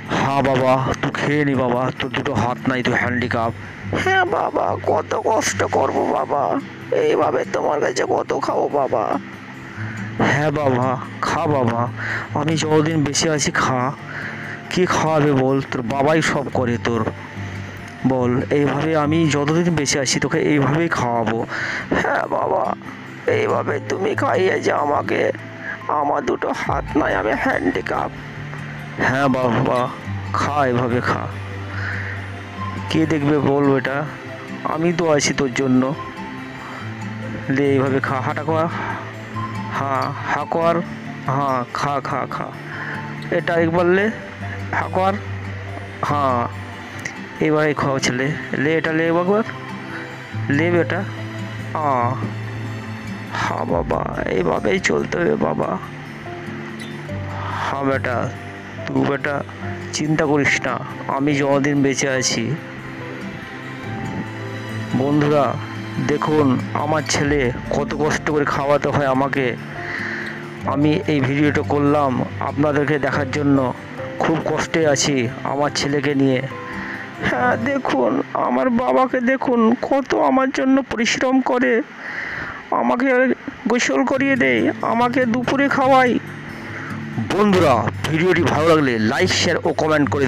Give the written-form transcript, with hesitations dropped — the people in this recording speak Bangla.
হ্যাঁ বাবা, তুই খেয়ে নি বাবা, তোর দুটো হাত নাই, তুই হ্যান্ডিক্যাপ। হ্যাঁ বাবা, কত কষ্ট করব বাবা, এইভাবে তোমার কাছে কত খাবো বাবা। হ্যাঁ বাবা, খা বাবা, আমি যতদিন বেঁচে আছি খা। কি খাওয়াবে বল, তোর বাবাই সব করে তোর। বল, এইভাবে আমি যতদিন বেঁচে আছি তোকে এইভাবেই খাওয়াবো। হ্যাঁ বাবা, এইভাবে তুমি খাইয়ে যে আমাকে, আমার দুটো হাত নাই, আমি হ্যান্ডিক্যাপ। হ্যাঁ বাবা, খা, এভাবে খা। কে দেখবে বল বেটা, আমি তো আছি তোর জন্য। লে এইভাবে খা, হাঁটা কর। হ্যাঁ হা কর। হ্যাঁ, খা খা খা। এটা একবার লে, হা কর। হ্যাঁ, এবারে খাও ছেলে, লে এটা লে একবার, লে বেটা। হ্যাঁ বাবা, এইভাবেই চলতে হবে বাবা। হ্যাঁ বেটা, তুই বেটা চিন্তা করিস না, আমি যতদিন বেঁচে আছি। বন্ধুরা দেখুন, আমার ছেলে কত কষ্ট করে খাওয়াতে হয় আমাকে। আমি এই ভিডিওটা করলাম আপনাদেরকে দেখার জন্য। খুব কষ্টে আছি আমার ছেলেকে নিয়ে। হ্যাঁ দেখুন, আমার বাবাকে দেখুন, কত আমার জন্য পরিশ্রম করে, আমাকে গোসল করিয়ে দেয়, আমাকে দুপুরে খাওয়ায়। বন্ধুরা ভিডিওটি ভালো লাগলে লাইক, শেয়ার ও কমেন্ট করে দিন।